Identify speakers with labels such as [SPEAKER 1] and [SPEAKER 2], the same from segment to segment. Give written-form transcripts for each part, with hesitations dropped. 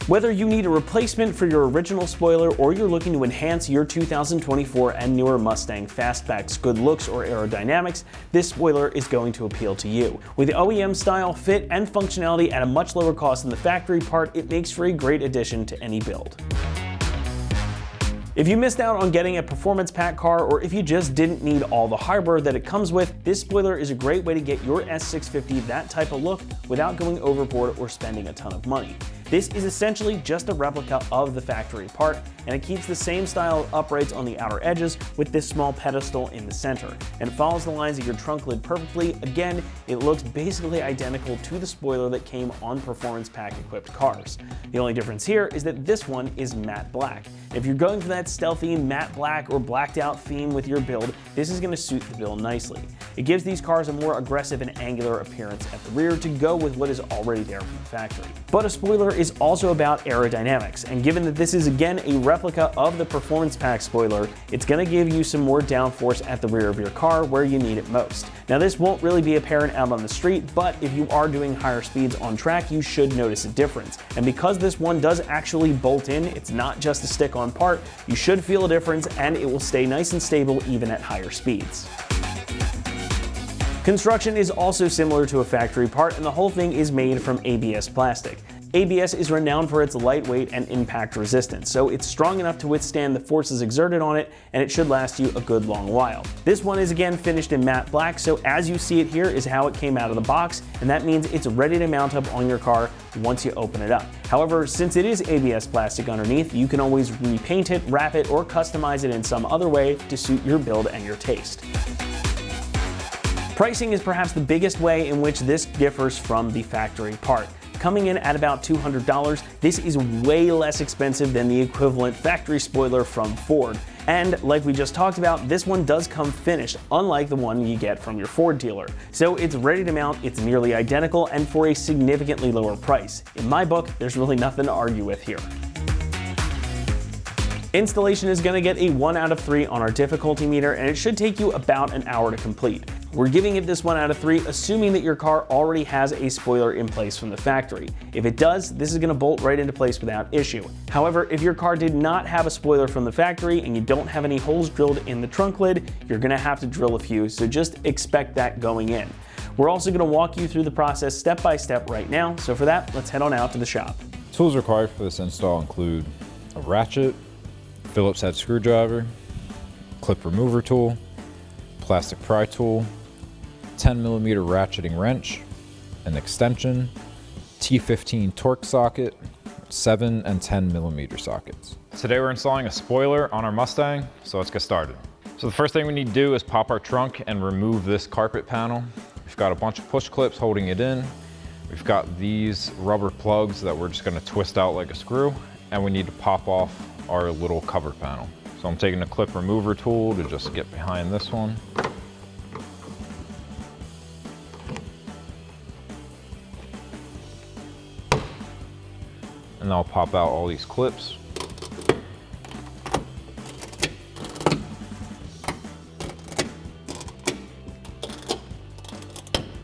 [SPEAKER 1] Whether you need a replacement for your original spoiler or you're looking to enhance your 2024 and newer Mustang Fastback's good looks or aerodynamics, this spoiler is going to appeal to you. With OEM style, fit, and functionality at a much lower cost than the factory part, it makes for a great addition to any build. If you missed out on getting a performance pack car, or if you just didn't need all the hardware that it comes with, this spoiler is a great way to get your S650 that type of look without going overboard or spending a ton of money. This is essentially just a replica of the factory part, and it keeps the same style of uprights on the outer edges with this small pedestal in the center, and it follows the lines of your trunk lid perfectly. Again, it looks basically identical to the spoiler that came on performance pack equipped cars. The only difference here is that this one is matte black. If you're going for that stealthy matte black or blacked out theme with your build, this is going to suit the bill nicely. It gives these cars a more aggressive and angular appearance at the rear to go with what is already there from the factory. But a spoiler is also about aerodynamics, and given that this is again a replica of the performance pack spoiler, it's going to give you some more downforce at the rear of your car where you need it most. Now, this won't really be apparent out on the street, but if you are doing higher speeds on track, you should notice a difference. And because this one does actually bolt in, it's not just a stick-on part, you should feel a difference, and it will stay nice and stable even at higher speeds. Construction is also similar to a factory part, and the whole thing is made from ABS plastic. ABS is renowned for its lightweight and impact resistance, so it's strong enough to withstand the forces exerted on it, and it should last you a good long while. This one is again finished in matte black, so as you see it here is how it came out of the box, and that means it's ready to mount up on your car once you open it up. However, since it is ABS plastic underneath, you can always repaint it, wrap it, or customize it in some other way to suit your build and your taste. Pricing is perhaps the biggest way in which this differs from the factory part. Coming in at about $200, this is way less expensive than the equivalent factory spoiler from Ford. And like we just talked about, this one does come finished, unlike the one you get from your Ford dealer. So it's ready to mount, it's nearly identical, and for a significantly lower price. In my book, there's really nothing to argue with here. Installation is going to get a 1 out of 3 on our difficulty meter, and it should take you about an hour to complete. We're giving it this 1 out of 3, assuming that your car already has a spoiler in place from the factory. If it does, this is going to bolt right into place without issue. However, if your car did not have a spoiler from the factory and you don't have any holes drilled in the trunk lid, you're going to have to drill a few, so just expect that going in. We're also going to walk you through the process step by step right now, so for that, let's head on out to the shop.
[SPEAKER 2] Tools required for this install include a ratchet, Phillips head screwdriver, clip remover tool, plastic pry tool, 10mm ratcheting wrench, an extension, T15 torque socket, 7 and 10mm sockets. Today we're installing a spoiler on our Mustang, so let's get started. So the first thing we need to do is pop our trunk and remove this carpet panel. We've got a bunch of push clips holding it in. We've got these rubber plugs that we're just going to twist out like a screw, and we need to pop off our little cover panel. So I'm taking a clip remover tool to just get behind this one. And I'll pop out all these clips.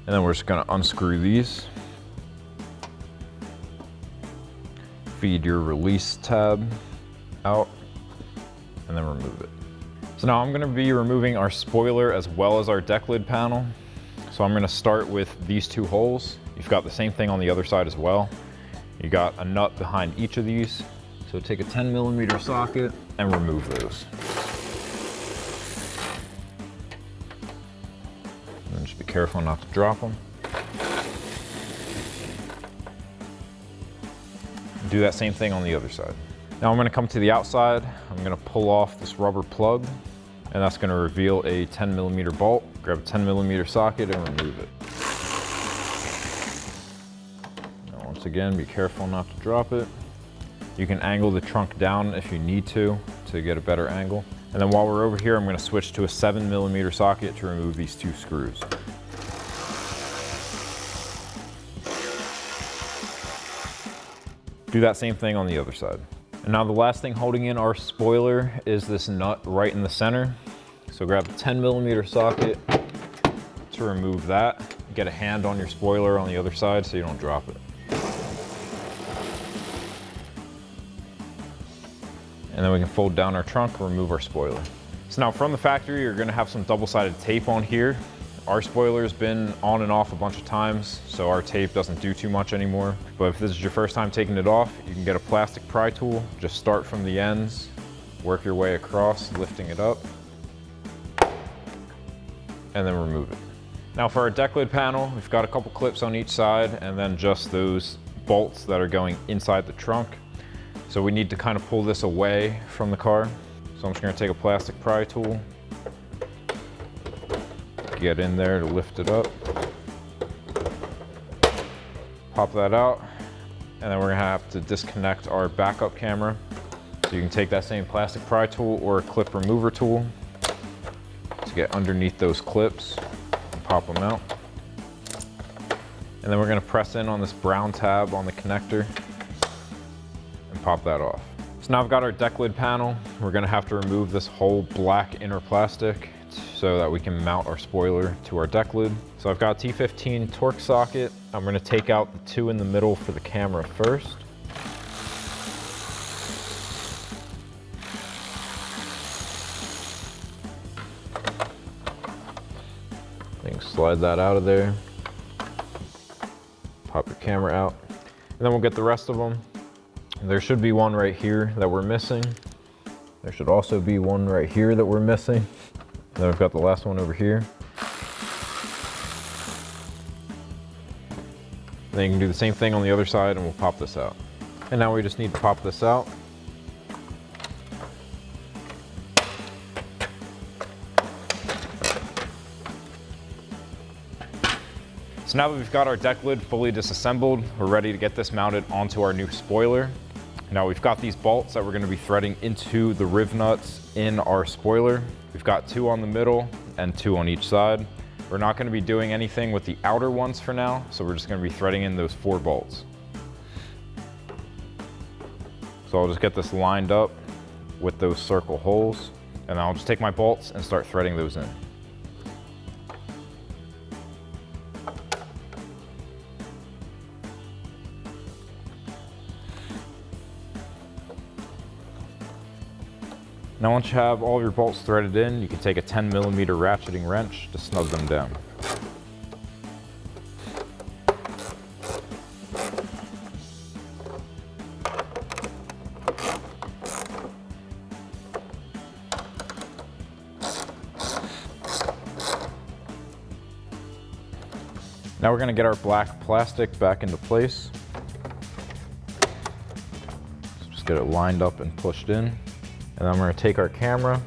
[SPEAKER 2] And then we're just gonna unscrew these. Feed your release tab out and then remove it. So now I'm gonna be removing our spoiler as well as our deck lid panel. So I'm gonna start with these two holes. You've got the same thing on the other side as well. You got a nut behind each of these. So take a 10mm socket and remove those. And just be careful not to drop them. Do that same thing on the other side. Now I'm going to come to the outside. I'm going to pull off this rubber plug, and that's going to reveal a 10mm bolt. Grab a 10mm socket and remove it. Now once again, be careful not to drop it. You can angle the trunk down if you need to get a better angle. And then while we're over here, I'm going to switch to a 7mm socket to remove these two screws. Do that same thing on the other side. And now the last thing holding in our spoiler is this nut right in the center. So grab a 10mm socket to remove that. Get a hand on your spoiler on the other side so you don't drop it. And then we can fold down our trunk and remove our spoiler. So now from the factory, you're gonna have some double-sided tape on here. Our spoiler's been on and off a bunch of times, so our tape doesn't do too much anymore. But if this is your first time taking it off, you can get a plastic pry tool. Just start from the ends, work your way across, lifting it up, and then remove it. Now for our deck lid panel, we've got a couple clips on each side and then just those bolts that are going inside the trunk. So we need to kind of pull this away from the car. So I'm just gonna take a plastic pry tool, get in there to lift it up, pop that out, and then we're gonna have to disconnect our backup camera. So you can take that same plastic pry tool or a clip remover tool to get underneath those clips and pop them out. And then we're gonna press in on this brown tab on the connector and pop that off. So now I've got our deck lid panel. We're gonna have to remove this whole black inner plastic so that we can mount our spoiler to our deck lid. So I've got a T15 torque socket. I'm gonna take out the two in the middle for the camera first. You can slide that out of there. Pop your camera out. And then we'll get the rest of them. There should be one right here that we're missing. There should also be one right here that we're missing. And then we've got the last one over here. And then you can do the same thing on the other side and we'll pop this out. And now we just need to pop this out. So now that we've got our deck lid fully disassembled, we're ready to get this mounted onto our new spoiler. Now we've got these bolts that we're gonna be threading into the riv nuts in our spoiler. We've got two on the middle and two on each side. We're not gonna be doing anything with the outer ones for now, so we're just gonna be threading in those 4 bolts. So I'll just get this lined up with those circle holes, and I'll just take my bolts and start threading those in. Now once you have all your bolts threaded in, you can take a 10mm ratcheting wrench to snug them down. Now we're going to get our black plastic back into place. So just get it lined up and pushed in. And then we're going to take our camera,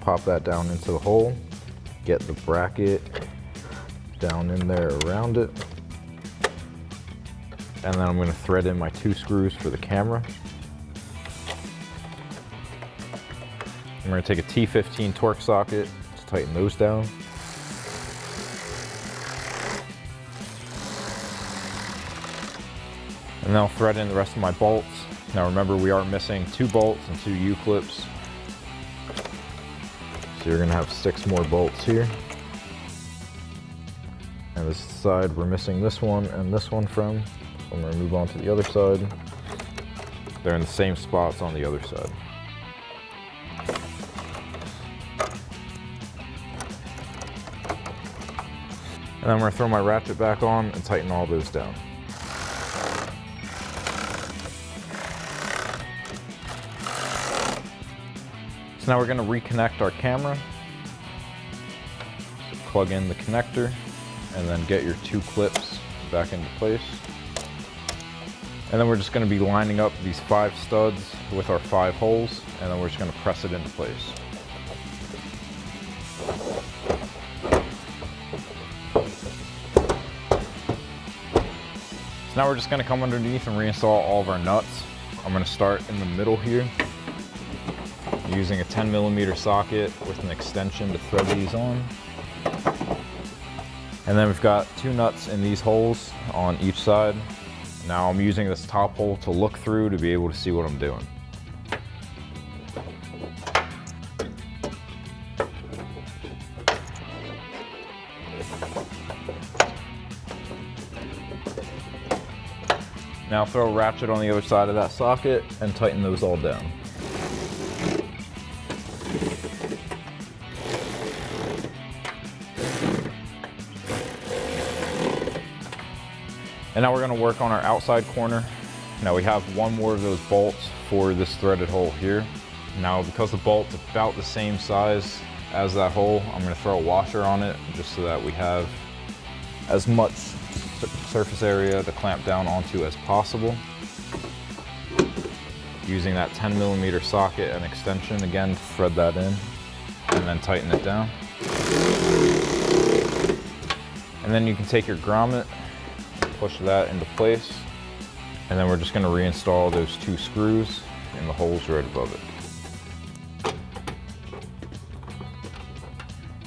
[SPEAKER 2] pop that down into the hole, get the bracket down in there around it. And then I'm going to thread in my 2 screws for the camera. I'm going to take a T15 torque socket to tighten those down. And then I'll thread in the rest of my bolts. Now remember, we are missing 2 bolts and 2 U-clips. So you're gonna have 6 more bolts here. And this side, we're missing this one and this one from. So I'm gonna move on to the other side. They're in the same spots on the other side. And then I'm gonna throw my ratchet back on and tighten all those down. So now we're going to reconnect our camera. So plug in the connector and then get your 2 clips back into place. And then we're just going to be lining up these 5 studs with our 5 holes, and then we're just going to press it into place. So now we're just going to come underneath and reinstall all of our nuts. I'm going to start in the middle here, using a 10mm socket with an extension to thread these on. And then we've got 2 nuts in these holes on each side. Now I'm using this top hole to look through to be able to see what I'm doing. Now throw a ratchet on the other side of that socket and tighten those all down. And now we're going to work on our outside corner. Now we have one more of those bolts for this threaded hole here. Now because the bolt's about the same size as that hole, I'm going to throw a washer on it just so that we have as much surface area to clamp down onto as possible. Using that 10mm socket and extension, again, thread that in and then tighten it down. And then you can take your grommet, push that into place, and then we're just going to reinstall those 2 screws in the holes right above it.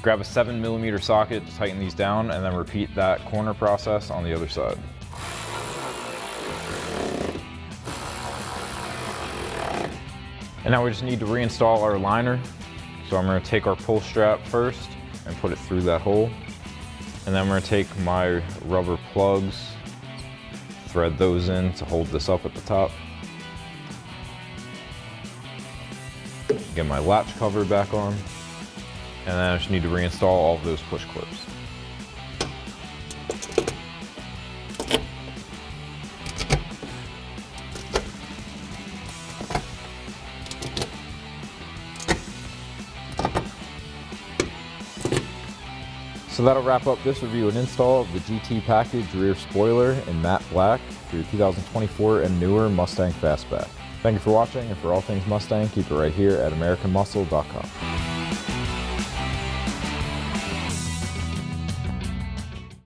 [SPEAKER 2] Grab a 7mm socket to tighten these down, and then repeat that corner process on the other side. And now we just need to reinstall our liner. So I'm going to take our pull strap first and put it through that hole. And then I'm going to take my rubber plugs, thread those in to hold this up at the top. Get my latch cover back on. And then I just need to reinstall all of those push clips. So that'll wrap up this review and install of the GT package rear spoiler in matte black for your 2024 and newer Mustang Fastback. Thank you for watching, and for all things Mustang, keep it right here at AmericanMuscle.com.